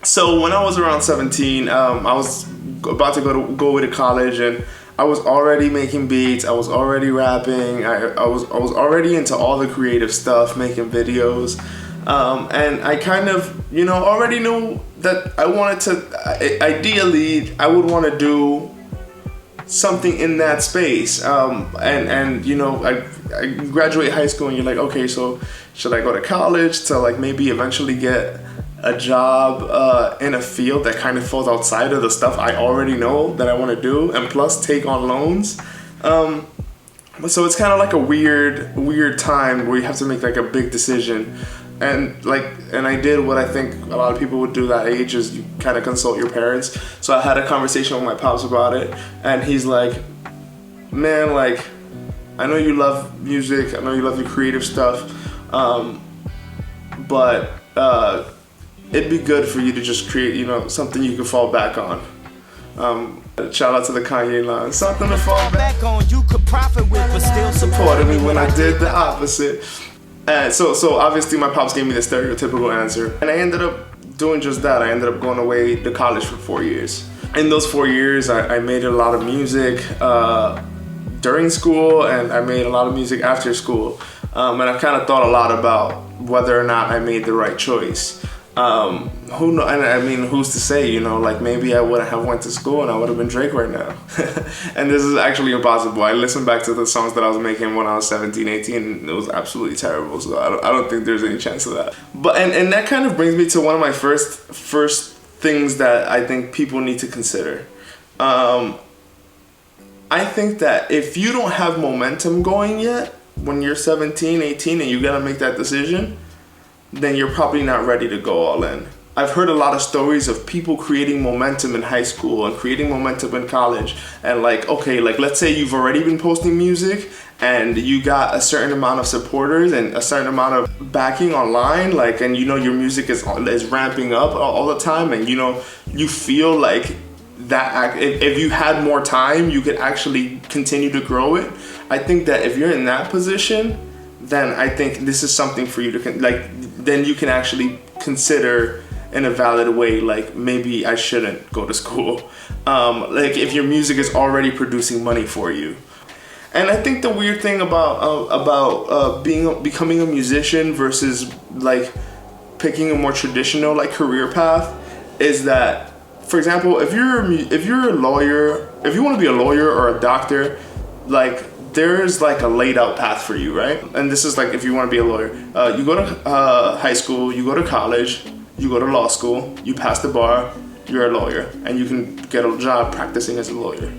So when I was around 17, I was about to go away to college, and I was already making beats. I was already rapping. I was already into all the creative stuff, making videos, and I kind of already knew that I wanted to. Ideally, I would want to do something in that space. I graduate high school, and you're like, okay, so should I go to college to like maybe eventually get a job in a field that kind of falls outside of the stuff I already know that I want to do, and plus take on loans. So it's kind of like a weird time where you have to make like a big decision. And I did what I think a lot of people would do that age, is you kind of consult your parents. So I had a conversation with my pops about it, and he's like, man, like, I know you love music, I know you love the creative stuff, but it'd be good for you to just create, something you can fall back on. Shout out to the Kanye line. Something to fall back on, you could profit with, but still supported me when I did the opposite. So obviously my pops gave me the stereotypical answer, and I ended up doing just that. I ended up going away to college for 4 years. In those 4 years, I made a lot of music during school, and I made a lot of music after school. And I've kind of thought a lot about whether or not I made the right choice. Who know? And I mean, who's to say? Like maybe I wouldn't have went to school and I would have been Drake right now. And this is actually impossible. I listened back to the songs that I was making when I was 17, 18, and it was absolutely terrible. So I don't think there's any chance of that. But and that kind of brings me to one of my first things that I think people need to consider. I think that if you don't have momentum going yet when you're 17, 18, and you gotta make that decision, then you're probably not ready to go all in. I've heard a lot of stories of people creating momentum in high school and creating momentum in college. And let's say you've already been posting music and you got a certain amount of supporters and a certain amount of backing online, and your music is ramping up all the time, and you feel like that if you had more time, you could actually continue to grow it. I think that if you're in that position, then I think this is something for you to then you can actually consider in a valid way, like maybe I shouldn't go to school. If your music is already producing money for you. And I think the weird thing about becoming a musician versus like picking a more traditional like career path is that, for example, if you're a lawyer, if you want to be a lawyer or a doctor, there's like a laid out path for you, right? And this is like if you want to be a lawyer, you go to high school, you go to college, you go to law school, you pass the bar, you're a lawyer, and you can get a job practicing as a lawyer.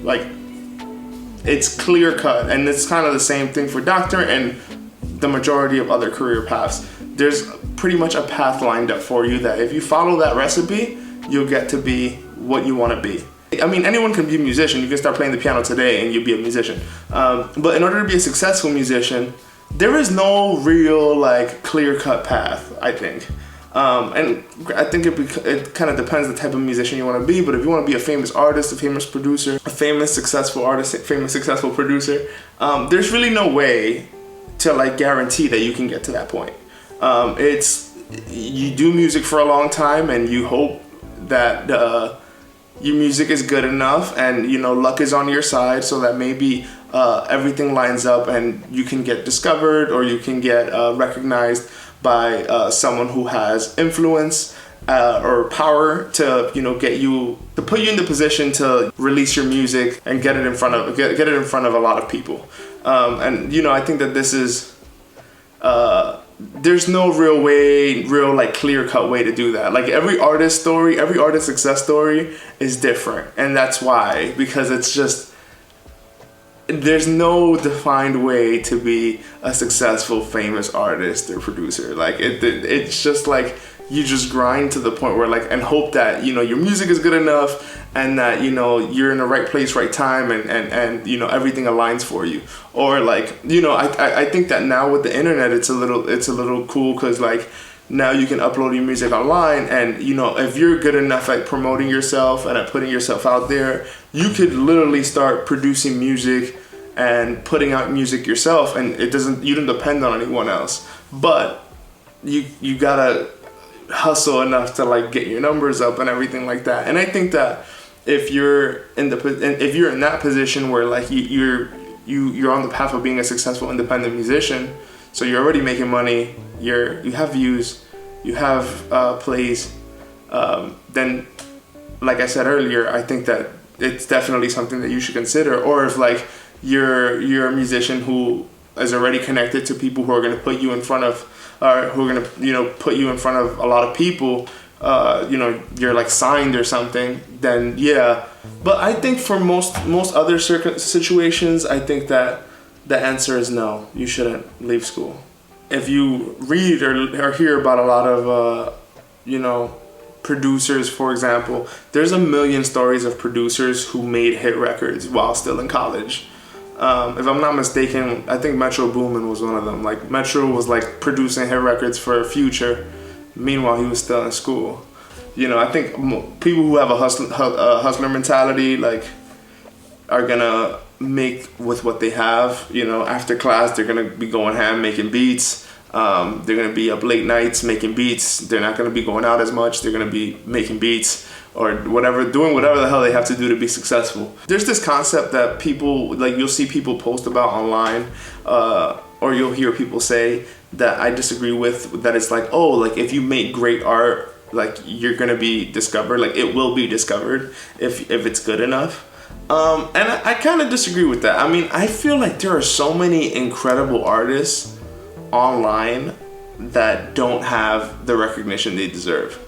It's clear cut, and it's kind of the same thing for doctor and the majority of other career paths. There's pretty much a path lined up for you that if you follow that recipe, you'll get to be what you want to be. I mean, anyone can be a musician. You can start playing the piano today and you'll be a musician. But in order to be a successful musician, there is no real clear-cut path, I think. And I think it kind of depends the type of musician you want to be. But if you want to be a famous artist, a famous producer, a famous successful artist, a famous successful producer, there's really no way to guarantee that you can get to that point. You do music for a long time and you hope that your music is good enough and luck is on your side, so that maybe everything lines up and you can get discovered or you can get recognized by someone who has influence or power to put you in the position to release your music and get it in front of a lot of people. And I think that this is there's no real clear-cut way to do that. Every artist success story is different, and that's why, because it's just there's no defined way to be a successful famous artist or producer. It's just you just grind to the point where and hope that your music is good enough and that you're in the right place, right time, and everything aligns for you. Or I think that now with the internet it's a little cool, because now you can upload your music online, and if you're good enough at promoting yourself and at putting yourself out there, you could literally start producing music and putting out music yourself, and you don't depend on anyone else. But you gotta hustle enough to like get your numbers up and everything like that. And I think that if you're in that position where like you're on the path of being a successful independent musician, so you're already making money, you have views, you have plays, then like I said earlier, I think that it's definitely something that you should consider. Or if like you're a musician who is already connected to people who are going to put you in front of, who are going to put you in front of a lot of people, you're like signed or something, then yeah. But I think for most other situations, I think that the answer is no. You shouldn't leave school. If you read or hear about a lot of producers, for example, there's a million stories of producers who made hit records while still in college. If I'm not mistaken, I think Metro Boomin was one of them. Like Metro was like producing hit records for Future. Meanwhile, he was still in school. I think people who have a hustler mentality like are gonna make with what they have. After class, they're gonna be going ham making beats. They're gonna be up late nights making beats. They're not gonna be going out as much. They're gonna be making beats or whatever, doing whatever the hell they have to do to be successful. There's this concept that people, like you'll see people post about online, or you'll hear people say that I disagree with, that it's like, oh, like if you make great art, like you're gonna be discovered, like it will be discovered if it's good enough. And I kind of disagree with that. I mean, I feel like there are so many incredible artists online that don't have the recognition they deserve.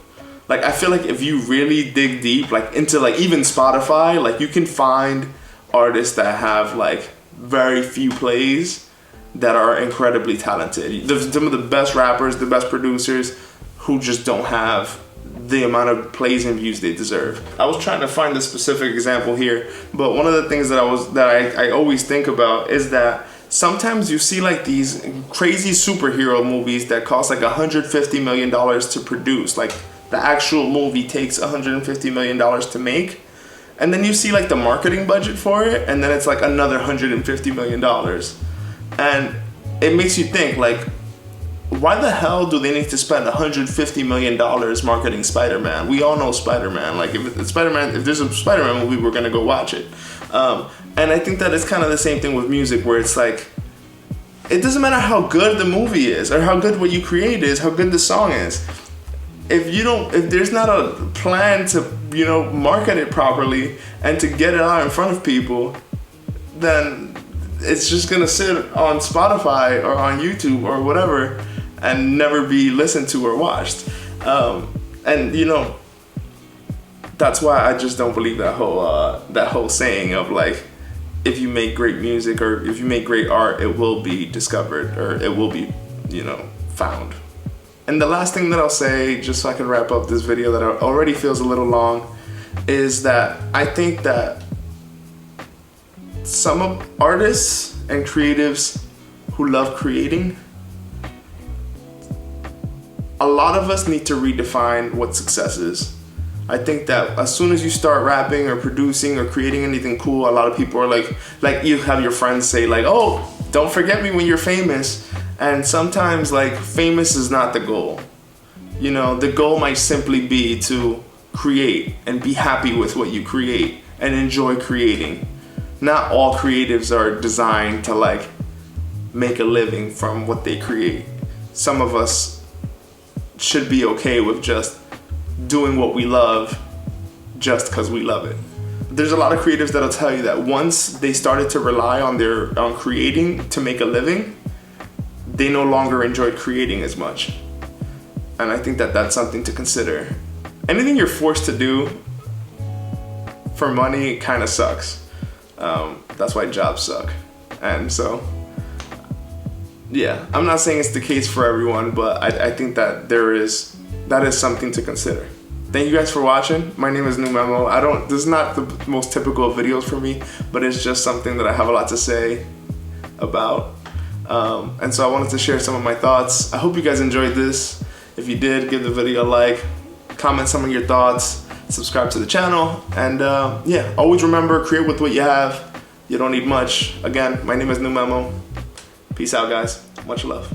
Like I feel like if you really dig deep, like into like even Spotify, like you can find artists that have like very few plays that are incredibly talented. There's some of the best rappers, the best producers who just don't have the amount of plays and views they deserve. I was trying to find a specific example here, but one of the things that I always think about is that sometimes you see like these crazy superhero movies that cost like $150 million to produce. Like the actual movie takes $150 million to make. And then you see like the marketing budget for it, and then it's like another $150 million. And it makes you think like, why the hell do they need to spend $150 million marketing Spider-Man? We all know Spider-Man. Like if there's a Spider-Man movie, we're gonna go watch it. And I think that it's kind of the same thing with music, where it's like, it doesn't matter how good the movie is or how good what you create is, how good the song is. If there's not a plan to, market it properly and to get it out in front of people, then it's just gonna sit on Spotify or on YouTube or whatever and never be listened to or watched. And that's why I just don't believe that whole saying of like, if you make great music or if you make great art, it will be discovered or it will be, found. And the last thing that I'll say, just so I can wrap up this video that already feels a little long, is that I think that some artists and creatives who love creating, a lot of us need to redefine what success is. I think that as soon as you start rapping or producing or creating anything cool, a lot of people are like you have your friends say like, oh, don't forget me when you're famous. And sometimes like famous is not the goal. The goal might simply be to create and be happy with what you create and enjoy creating. Not all creatives are designed to like make a living from what they create. Some of us should be okay with just doing what we love just because we love it. There's a lot of creatives that'll tell you that once they started to rely on creating to make a living, they no longer enjoyed creating as much. And I think that that's something to consider. Anything you're forced to do for money kind of sucks. That's why jobs suck. And so, yeah, I'm not saying it's the case for everyone, but I think that that is something to consider. Thank you guys for watching. My name is numemo. This is not the most typical of videos for me, but it's just something that I have a lot to say about. And so I wanted to share some of my thoughts. I hope you guys enjoyed this. If you did, give the video a like, comment some of your thoughts, subscribe to the channel, and yeah, always remember, create with what you have. You don't need much. Again, my name is numemo. Peace out, guys. Much love.